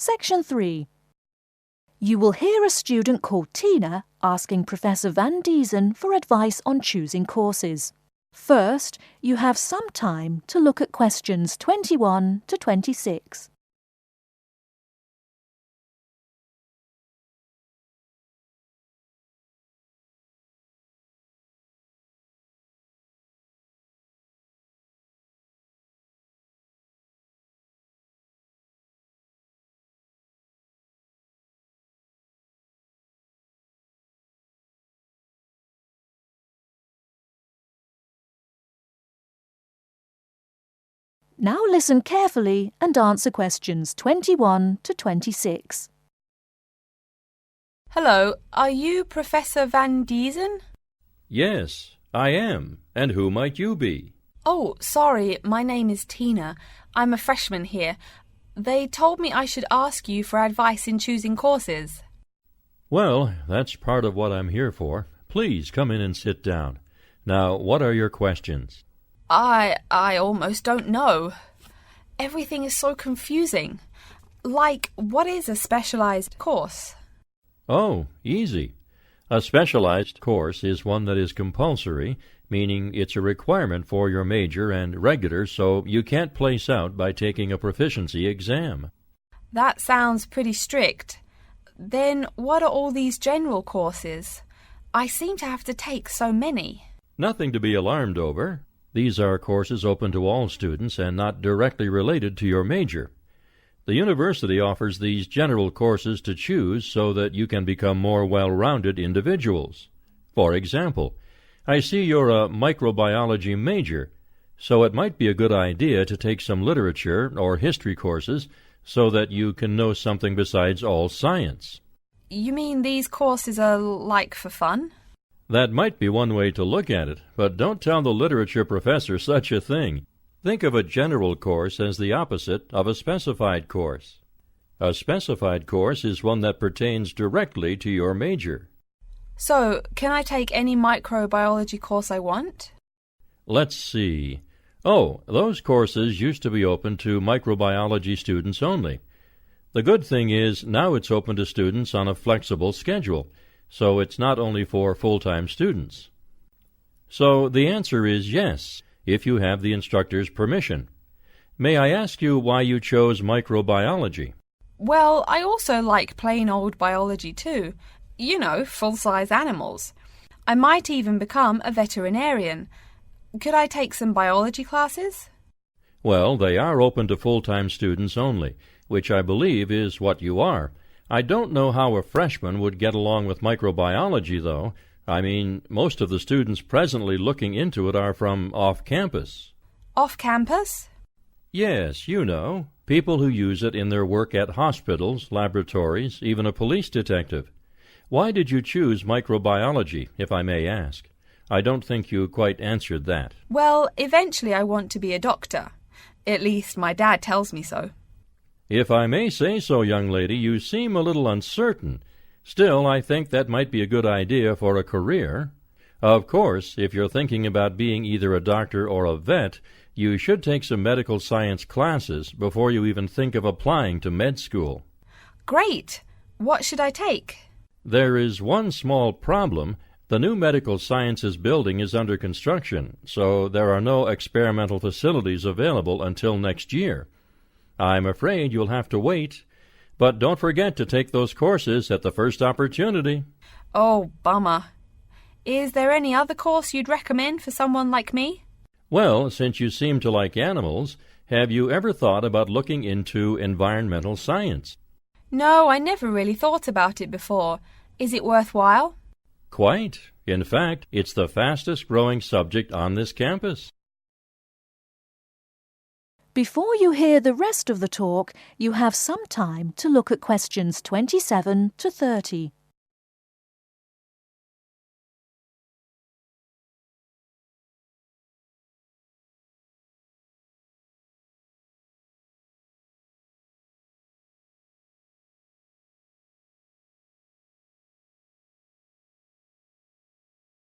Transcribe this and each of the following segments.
Section 3. You will hear a student called Tina asking Professor Van Diezen for advice on choosing courses. First, you have some time to look at questions 21 to 26. Now listen carefully and answer questions 21 to 26. Hello, are you Professor Van Diezen? Yes, I am. And who might you be? Oh, sorry, my name is Tina. I'm a freshman here. They told me I should ask you for advice in choosing courses. Well, that's part of what I'm here for. Please come in and sit down. Now, what are your questions? I almost don't know. Everything is so confusing. Like, what is a specialized course? Oh, easy. A specialized course is one that is compulsory, meaning it's a requirement for your major, and regular, so you can't place out by taking a proficiency exam. That sounds pretty strict. Then what are all these general courses? I seem to have to take so many. Nothing to be alarmed over. These are courses open to all students and not directly related to your major. The university offers these general courses to choose so that you can become more well-rounded individuals. For example, I see you're a microbiology major, so it might be a good idea to take some literature or history courses so that you can know something besides all science. You mean these courses are like for fun? That might be one way to look at it, but don't tell the literature professor such a thing. Think of a general course as the opposite of a specified course. A specified course is one that pertains directly to your major. So, can I take any microbiology course I want? Let's see. Oh, those courses used to be open to microbiology students only. The good thing is now it's open to students on a flexible schedule, so it's not only for full-time students. So the answer is yes, if you have the instructor's permission. May I ask you why you chose microbiology? Well, I also like plain old biology too. You know, full-size animals. I might even become a veterinarian. Could I take some biology classes? Well, they are open to full-time students only, which I believe is what you are. I don't know how a freshman would get along with microbiology, though. I mean, most of the students presently looking into it are from off-campus. Off-campus? Yes, you know, people who use it in their work at hospitals, laboratories, even a police detective. Why did you choose microbiology, if I may ask? I don't think you quite answered that. Well, eventually I want to be a doctor. At least my dad tells me so. If I may say so, young lady, you seem a little uncertain. Still, I think that might be a good idea for a career. Of course, if you're thinking about being either a doctor or a vet, you should take some medical science classes before you even think of applying to med school. Great! What should I take? There is one small problem. The new medical sciences building is under construction, so there are no experimental facilities available until next year. I'm afraid you'll have to wait, but don't forget to take those courses at the first opportunity. Oh, bummer. Is there any other course you'd recommend for someone like me? Well, since you seem to like animals, have you ever thought about looking into environmental science? No, I never really thought about it before. Is it worthwhile? Quite. In fact, it's the fastest growing subject on this campus. Before you hear the rest of the talk, you have some time to look at questions 27 to 30.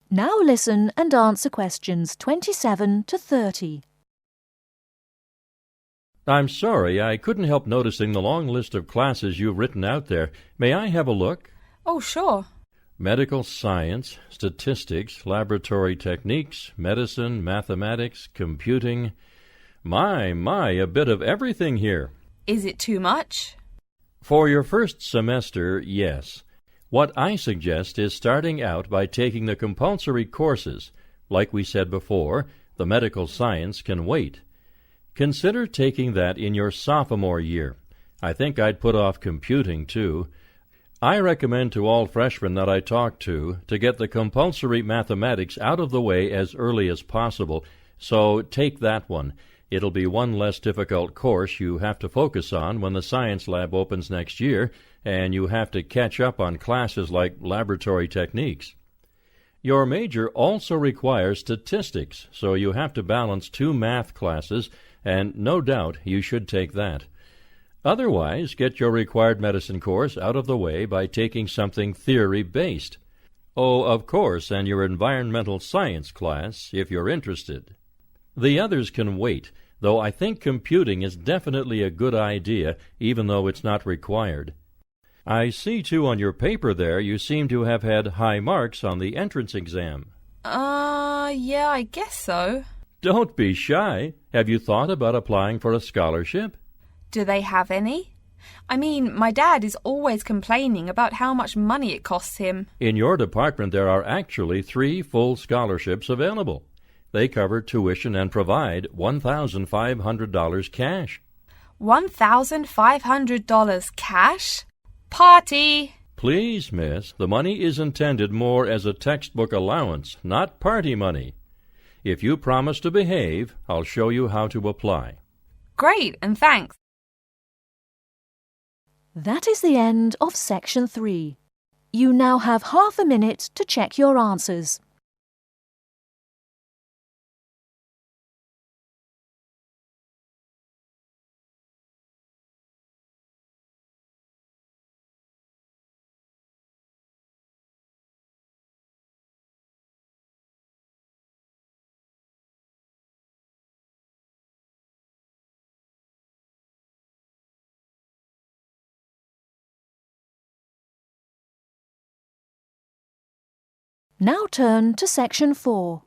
Now listen and answer questions 27 to 30. I'm sorry, I couldn't help noticing the long list of classes you've written out there. May I have a look? Oh, sure. Medical science, statistics, laboratory techniques, medicine, mathematics, computing. My, a bit of everything here. Is it too much? For your first semester, yes. What I suggest is starting out by taking the compulsory courses. Like we said before, the medical science can wait. Consider taking that in your sophomore year. I think I'd put off computing, too. I recommend to all freshmen that I talk to get the compulsory mathematics out of the way as early as possible, so take that one. It'll be one less difficult course you have to focus on when the science lab opens next year, and you have to catch up on classes like laboratory techniques. Your major also requires statistics, so you have to balance 2 math classes, and no doubt you should take that. Otherwise, get your required medicine course out of the way by taking something theory-based. Oh, of course, and your environmental science class, if you're interested. The others can wait, though I think computing is definitely a good idea, even though it's not required. I see, too, on your paper there you seem to have had high marks on the entrance exam. Yeah, I guess so. Don't be shy. Have you thought about applying for a scholarship? Do they have any? I mean, my dad is always complaining about how much money it costs him. In your department there are actually 3 full scholarships available. They cover tuition and provide $1,500 cash. $1,500 cash? Party! Please, miss, the money is intended more as a textbook allowance, not party money. If you promise to behave, I'll show you how to apply. Great, and thanks. That is the end of Section 3. You now have half a minute to check your answers. Now turn to Section 4.